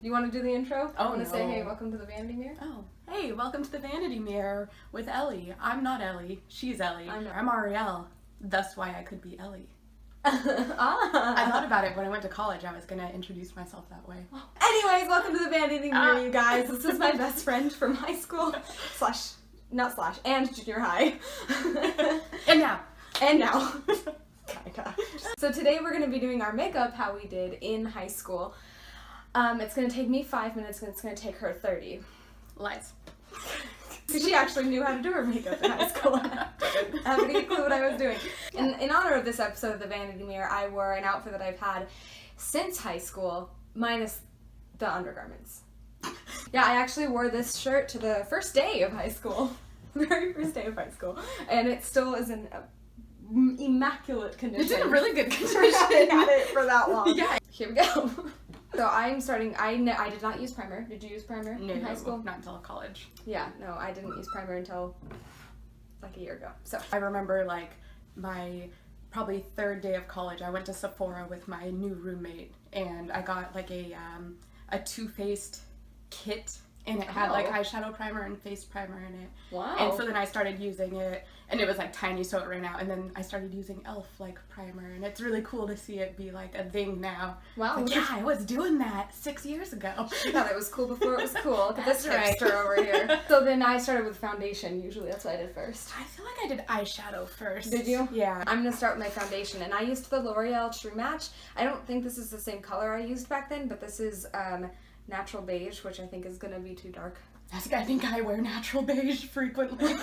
You want to do the intro? Oh, I want to no. say, hey, welcome to the Vanity Mirror. Oh, hey, welcome to the Vanity Mirror with Ellie. I'm not Ellie. She's Ellie. I'm Ariel. That's why I could be Ellie. Ah. I thought about it when I went to college. I was going to introduce myself that way. Anyways, welcome to the Vanity Mirror, you guys. This is my best friend from high school and junior high. And now. Kinda. So today we're going to be doing our makeup how we did in high school. It's going to take me 5 minutes and it's going to take her 30. Lies. Because she actually knew how to do her makeup in high school. I didn't have any clue what I was doing. In honor of this episode of the Vanity Mirror, I wore an outfit that I've had since high school, minus the undergarments. Yeah, I actually wore this shirt to the first day of high school. Very first day of high school. And it still is in immaculate condition. It's in a really good condition. I had it for that long. Yeah. Here we go. So I'm starting, I did not use primer. Did you use primer in high school? Not until college. Yeah, no, I didn't use primer until like a year ago. So I remember like my probably third day of college, I went to Sephora with my new roommate and I got like a Too Faced kit and it had like eyeshadow primer and face primer in it. Wow. And so then I started using it and it was like tiny so it ran out and then I started using e.l.f. like primer and it's really cool to see it be like a thing now. Wow. Like, yeah, I was doing that 6 years ago. I thought it was cool before it was cool. Look at this That's hipster over here. So then I started with foundation. Usually that's what I did first. I feel like I did eyeshadow first. Did you? Yeah. I'm going to start with my foundation and I used the L'Oreal True Match. I don't think this is the same color I used back then, but this is natural beige, which I think is going to be too dark. I think I wear natural beige frequently.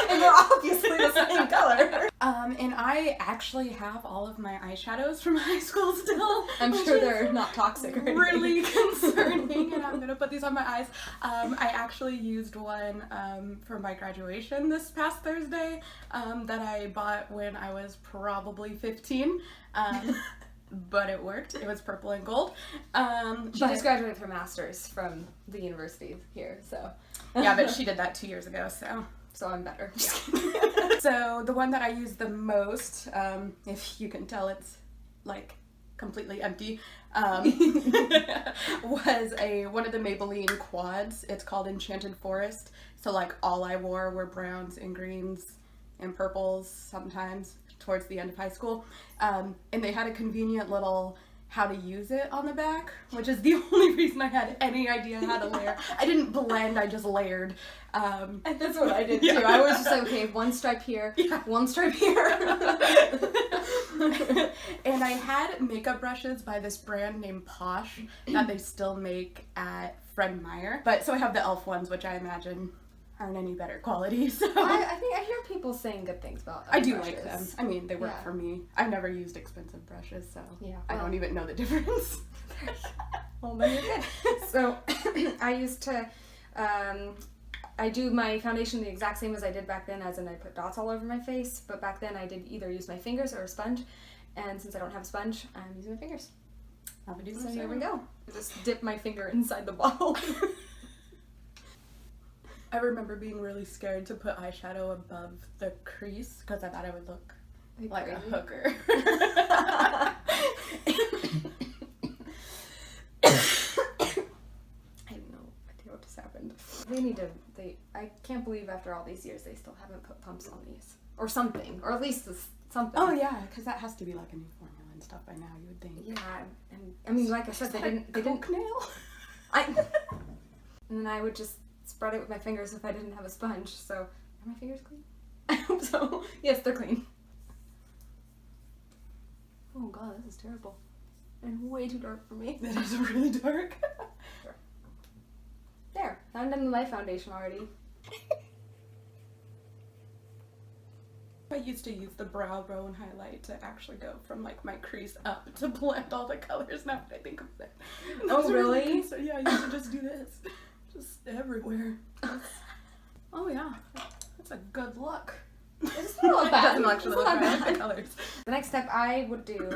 And they're obviously the same color. And I actually have all of my eyeshadows from high school still. I'm sure they're not toxic or anything. Really concerning, and I'm gonna put these on my eyes. I actually used one for my graduation this past Thursday that I bought when I was probably 15. But it worked. It was purple and gold. She just graduated with her master's from the university here, so. Yeah, but she did that 2 years ago, So I'm better. So the one that I use the most, if you can tell it's like completely empty, was one of the Maybelline quads. It's called Enchanted Forest. So like all I wore were browns and greens and purples sometimes towards the end of high school. And they had a convenient little how to use it on the back, which is the only reason I had any idea how to layer. I didn't blend, I just layered. And that's what I did too. I was just like, okay, one stripe here, one stripe here. And I had makeup brushes by this brand named Posh that they still make at Fred Meyer. But so I have the e.l.f. ones, which I imagine aren't any better quality. So I think I hear people saying good things about them. I do like them. I mean, they work Yeah. for me. I've never used expensive brushes, so I well. don't even know the difference. Well, then you're good. So I used to, I do my foundation the exact same as I did back then, as in I put dots all over my face, but back then I did either use my fingers or a sponge, and since I don't have a sponge, I'm using my fingers. I'll be doing So the here same. we go. I just dip my finger inside the bottle. I remember being really scared to put eyeshadow above the crease because I thought I would look like a hooker. I have no idea what just happened. They need to, I can't believe after all these years they still haven't put pumps on these. Or something. Or at least something. Oh yeah, because that has to be like a new formula and stuff by now, you would think. Yeah, and I mean, like I said, they didn't nail. and then I would just spread it with my fingers if I didn't have a sponge. So, are my fingers clean? I hope so. Yes, they're clean. Oh god, this is terrible. And way too dark for me. That is really dark. There, I'm done with my foundation already. I used to use the brow bone highlight to actually go from like my crease up to blend all the colors now that I think of it. Oh, really? Yeah, I used to just do this. Just everywhere. Oh yeah, that's a good look. It's not bad. It doesn't actually look bad with the colors. The next step I would do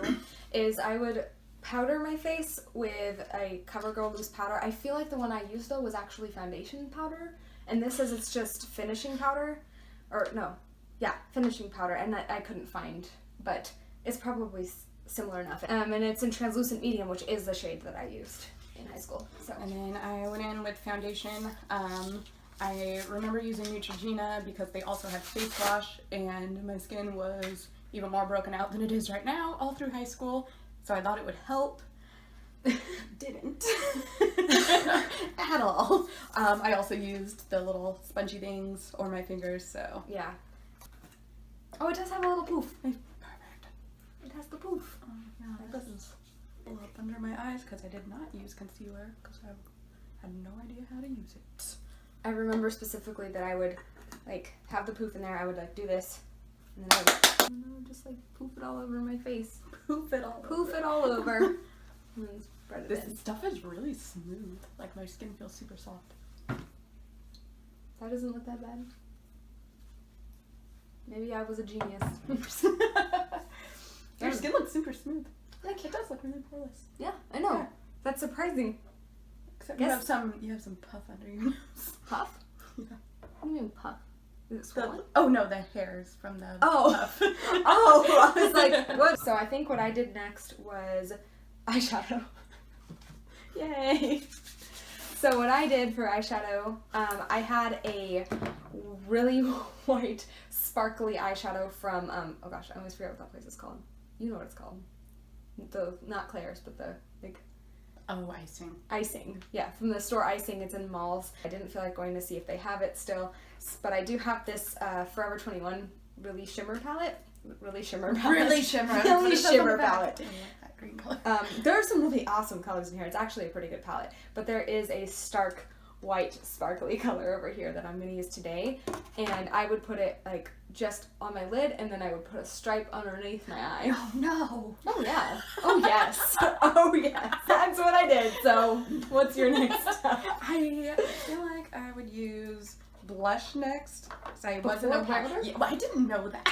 is I would powder my face with a CoverGirl loose powder. I feel like the one I used though was actually foundation powder, and this says it's just finishing powder, or no, yeah, finishing powder, and I couldn't find, but it's probably similar enough. And it's in translucent medium, which is the shade that I used. in high school. So. And then I went in with foundation. I remember using Neutrogena because they also had face wash, and my skin was even more broken out than it is right now all through high school. So I thought it would help. Didn't. At all. I also used the little spongy things or my fingers, so. Yeah. Oh, it does have a little poof. Perfect. It has the poof. Oh, yeah, this is up under my eyes because I did not use concealer because I had no idea how to use it. I remember specifically that I would like have the poof in there. I would like do this, and then I would just like poof it all over my face. Poof it all over. And then spread it This in. stuff is really smooth. Like my skin feels super soft. That doesn't look that bad. Maybe I was a genius. Your skin looks super smooth. Like It does look really poreless. yeah, I know. Yeah. That's surprising. Except Yes. you have some puff under your nose. Puff? Yeah. What do you mean puff? Is it swollen? Oh no, the hairs from the Oh. puff. Oh, I was like, what? So I think what I did next was eyeshadow. Yay! So what I did for eyeshadow, I had a really white, sparkly eyeshadow from, oh gosh, I always forget what that place is called. You know what it's called. Not Claire's, but the big Oh, icing. Icing. Yeah, from the store Icing. It's in malls. I didn't feel like going to see if they have it still, but I do have this Forever 21 Really Shimmer palette. Really Shimmer palette. Really shimmer. Really Shimmer palette. I like that green color. There are some really awesome colors in here. It's actually a pretty good palette, but there is a stark white sparkly color over here that I'm going to use today, and I would put it like just on my lid, and then I would put a stripe underneath my eye. Oh no. Oh yeah. Oh yes. Oh yes. That's what I did. So what's your next step? I feel like I would use blush next. So I wasn't Before aware. powder? Yeah, well, I didn't know that.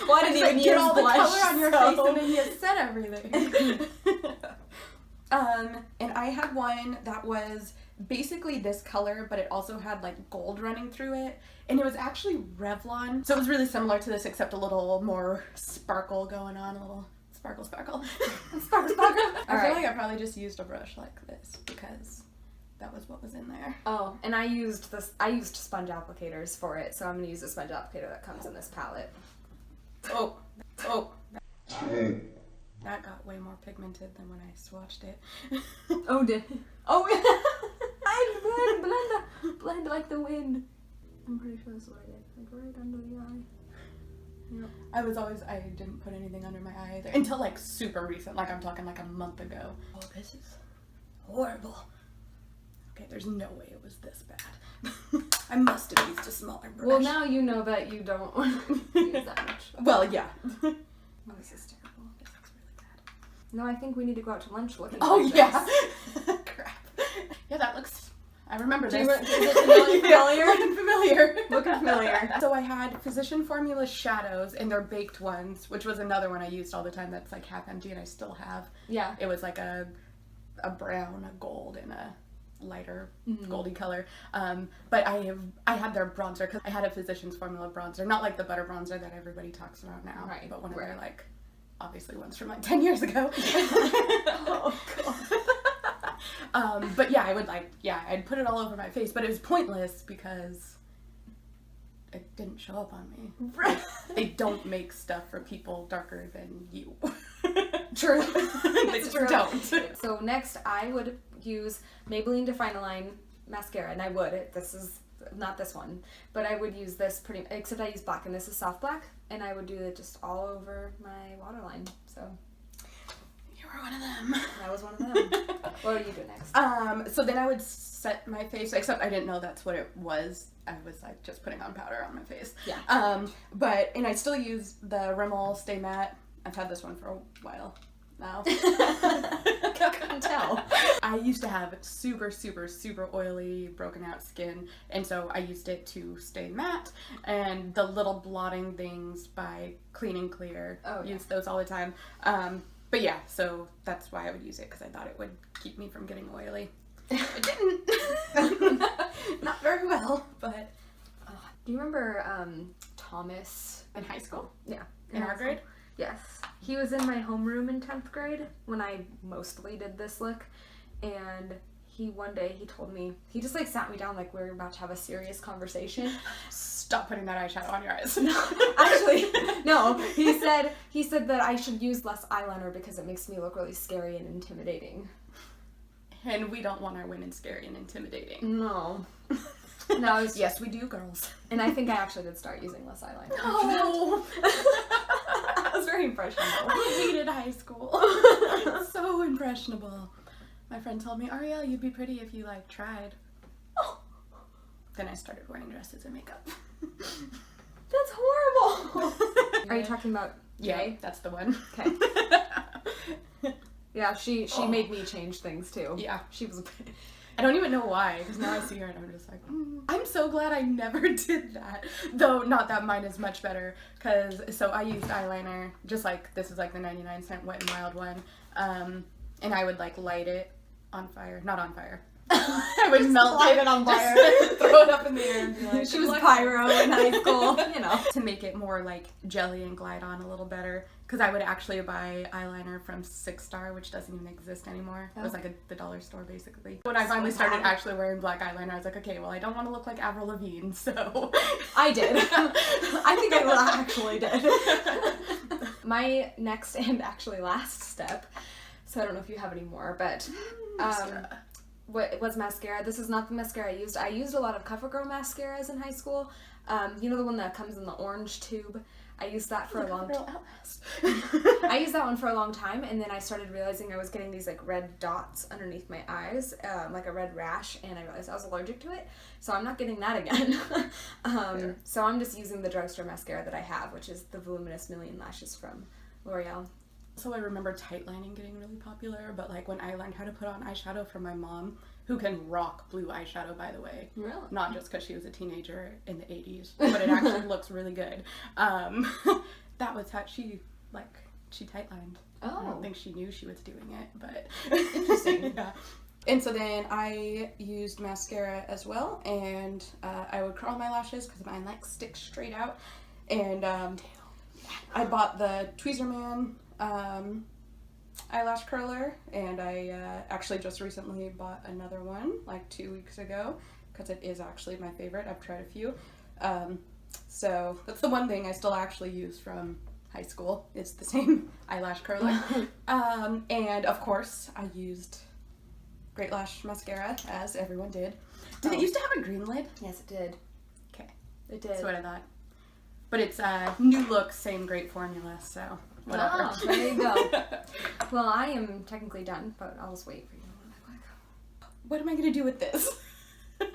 Well, I didn't even get use all blush, the color on your so- face and then you said everything. And I had one that was basically this color, but it also had like gold running through it, and it was actually Revlon. So it was really similar to this, except a little more sparkle going on, a little sparkle. Sparkle. I feel Alright. like I probably just used a brush like this because that was what was in there. Oh, and I used sponge applicators for it, so I'm gonna use the sponge applicator that comes in this palette. Oh. That got way more pigmented than when I swatched it. Oh, did. Oh, I blend like the wind. I'm pretty sure that's what I did. Like right under the eye. Yep. I didn't put anything under my eye either. Until like super recent, like I'm talking like a month ago. Oh, this is horrible. Okay, there's no way it was this bad. I must have used a smaller brush. Well, now you know that you don't want to use that much. Well, yeah. Oh, this is terrible. This looks really bad. No, I think we need to go out to lunch looking Oh, like yeah. this. Crap. Yeah, that looks... I remember Do this. you is it familiar? Looking familiar. Looking familiar. So I had Physician Formula shadows, and they're baked ones, which was another one I used all the time that's like half empty, and I still have. Yeah. It was like a brown, a gold, and a lighter goldy color. But I had their bronzer because I had a Physician's Formula bronzer, not like the butter bronzer that everybody talks about now, Right, but one of right. their like obviously ones from like 10 years ago. Oh god. But yeah, I'd put it all over my face, but it was pointless because it didn't show up on me. Right. They don't make stuff for people darker than you. True. They just don't. So next I would use Maybelline Define-A-Line mascara, and I would. This is not this one, but I would use this except I use black, and this is soft black, and I would do it just all over my waterline. So You were one of them. that was one of them. What do you do next? So then I would set my face, except I didn't know that's what it was. I was like just putting on powder on my face. Yeah. And I still use the Rimmel Stay Matte. I've had this one for a while now. I couldn't tell. I used to have super, super, super oily, broken out skin, and so I used it to stay matte, and the little blotting things by Clean and Clear. Oh, yeah. Use those all the time. But yeah, so that's why I would use it, because I thought it would keep me from getting oily. It didn't. Not very well, but... Do you remember Thomas? In high school? Yeah. In our high grade? school. Yes. He was in my homeroom in 10th grade when I mostly did this look. And one day he told me, he just like sat me down like we were about to have a serious conversation. Stop putting that eyeshadow on your eyes. Actually, no. He said that I should use less eyeliner because it makes me look really scary and intimidating. And we don't want our women scary and intimidating. No. No, yes, we do, girls. And I think I actually did start using less eyeliner. No. I was very impressionable. I hated high school. So impressionable. My friend told me, Ariel, you'd be pretty if you like tried. Oh. Then I started wearing dresses and makeup. That's horrible. Are you talking about Jay? Yeah, that's the one. Okay. Yeah, she made me change things too. Yeah. She was. I don't even know why, because now I see her and I'm just like, I'm so glad I never did that. Though, not that mine is much better, so I used eyeliner, just like, this is like the 99-cent Wet n Wild one, and I would like light it on fire, not on fire. I would melt it on fire, throw it up in the air and be like, she was pyro in high school, you know. To make it more like jelly and glide on a little better, because I would actually buy eyeliner from 6 Star, which doesn't even exist anymore. It was like the dollar store basically. When I finally started actually wearing black eyeliner, I was like, okay, well, I don't want to look like Avril Lavigne, so. I did. I think I actually did. My next and actually last step, so I don't know if you have any more, but what was mascara. This is not the mascara I used. I used a lot of CoverGirl mascaras in high school. You know the one that comes in the orange tube? I used that for a long time. I used that one for a long time, and then I started realizing I was getting these like red dots underneath my eyes, like a red rash, and I realized I was allergic to it, so I'm not getting that again. So I'm just using the drugstore mascara that I have, which is the Voluminous Million Lashes from L'Oreal. So I remember tight lining getting really popular, but like when I learned how to put on eyeshadow from my mom, who can rock blue eyeshadow, by the way. Really? Not just because she was a teenager in the 80s, but it actually looks really good. That was how she tight lined. Oh. I don't think she knew she was doing it, but. Interesting. Yeah. And so then I used mascara as well, and I would curl my lashes because mine like stick straight out. And I bought the Tweezerman eyelash curler, and I actually just recently bought another one like 2 weeks ago because it is actually my favorite. I've tried a few. So that's the one thing I still actually use from high school. It's the same eyelash curler. And of course I used Great Lash mascara, as everyone did. Did it used to have a green lid? Yes, it did. Okay. It did. That's what I thought. But it's new look, same great formula, so whatever. Oh, there you go. Well, I am technically done, but I'll just wait for you real quick. What am I going to do with this? You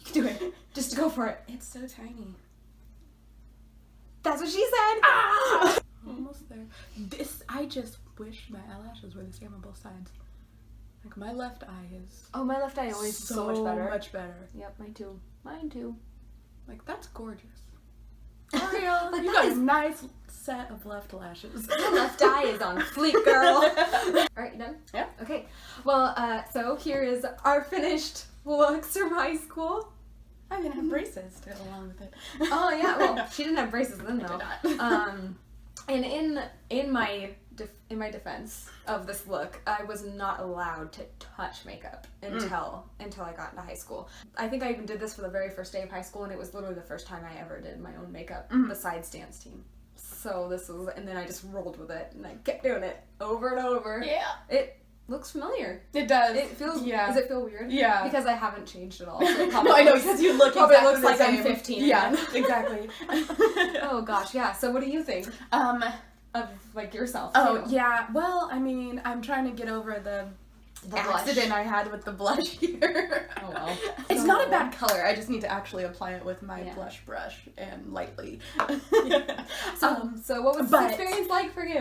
can do it. Just go for it. It's so tiny. That's what she said. Ah! Almost there. I just wish my eyelashes were the same on both sides. Like my left eye is. Oh, my left eye always is so much better. Much better. Yep, mine too. Mine too. Like that's gorgeous. Ariel, you got a nice set of left lashes. Your left eye is on fleek, girl. Alright, you done? Yeah. Okay. Well, so here is our finished looks from high school. I'm gonna have braces to go along with it. Oh yeah, well, she didn't have braces then though. I did not. And in my defense of this look, I was not allowed to touch makeup until I got into high school. I think I even did this for the very first day of high school, and it was literally the first time I ever did my own makeup besides dance team. So this was, and then I just rolled with it, and I kept doing it over and over. Yeah. It looks familiar. It does. It feels. Yeah. Does it feel weird? Yeah. Because I haven't changed at all. So it probably no, I know, looks- because you look probably exactly looks the like same. I'm 15. Yeah, again. exactly. Oh gosh, yeah. So what do you think of like yourself? Oh too? yeah. Well, I mean, I'm trying to get over the accident I had with the blush here. Oh well. It's So- not a bad color. I just need to actually apply it with my Yeah. blush brush and lightly. So what was the experience like for you?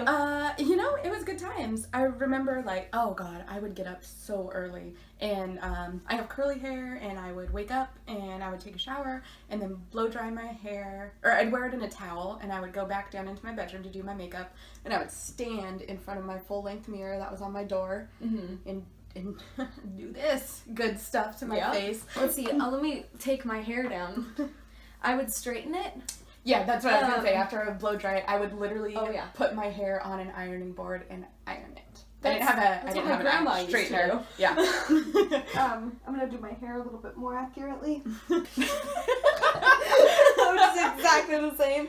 You know, it was good times. I remember like, oh god, I would get up so early, and I have curly hair, and I would wake up and I would take a shower and then blow dry my hair, or I'd wear it in a towel, and I would go back down into my bedroom to do my makeup, and I would stand in front of my full-length mirror that was on my door and do this good stuff to my face. Let's see. Let me take my hair down. I would straighten it. Yeah, that's what I was gonna say. After I would blow dry it, I would literally Oh, yeah. put my hair on an ironing board and iron it. I That's- didn't have that's what my an grandma iron used to straightener. do. Yeah. I'm gonna do my hair a little bit more accurately. Which is exactly the same.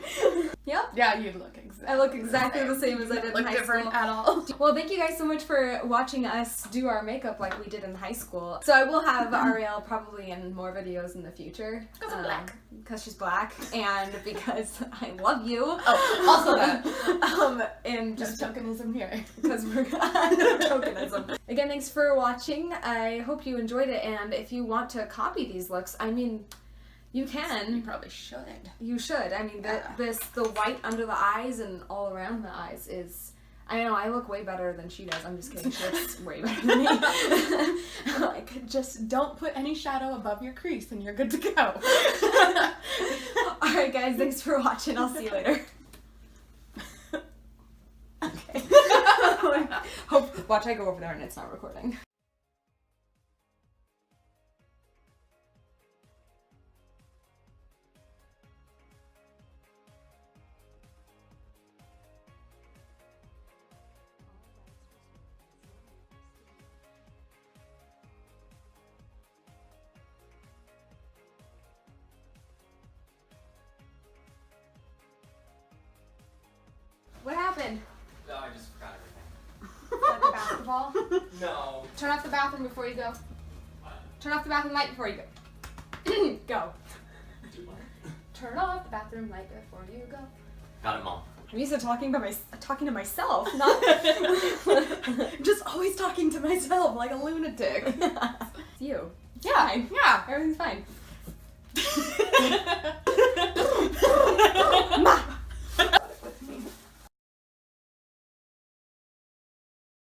Yep. Yeah, you look exactly. I look exactly the same as I did in look high different school. at all. Well, thank you guys so much for watching us do our makeup like we did in high school. So I will have Ariel probably in more videos in the future. Because I'm black. Because she's black and because I love you. Oh, also that. And Just just tokenism here. because we're no tokenism. Again, thanks for watching. I hope you enjoyed it, and if you want to copy these looks, I mean, you You can. probably should. You should. I mean, Yeah. the white under the eyes and all around the eyes is. I know I look way better than she does. I'm just kidding. She looks way better than me. Like, just don't put any shadow above your crease and you're good to go. All right, guys. Thanks for watching. I'll see you later. Okay. Watch I go over there and it's not recording. What happened? No, I just forgot everything. Like the basketball? No. Turn off the bathroom before you go. Turn off the bathroom light before you go. Go. Do what? Turn off the bathroom light before you go. Got it, Mom. I'm used to talking to myself, not Just always talking to myself like a lunatic. it's you. Yeah, yeah. Everything's fine.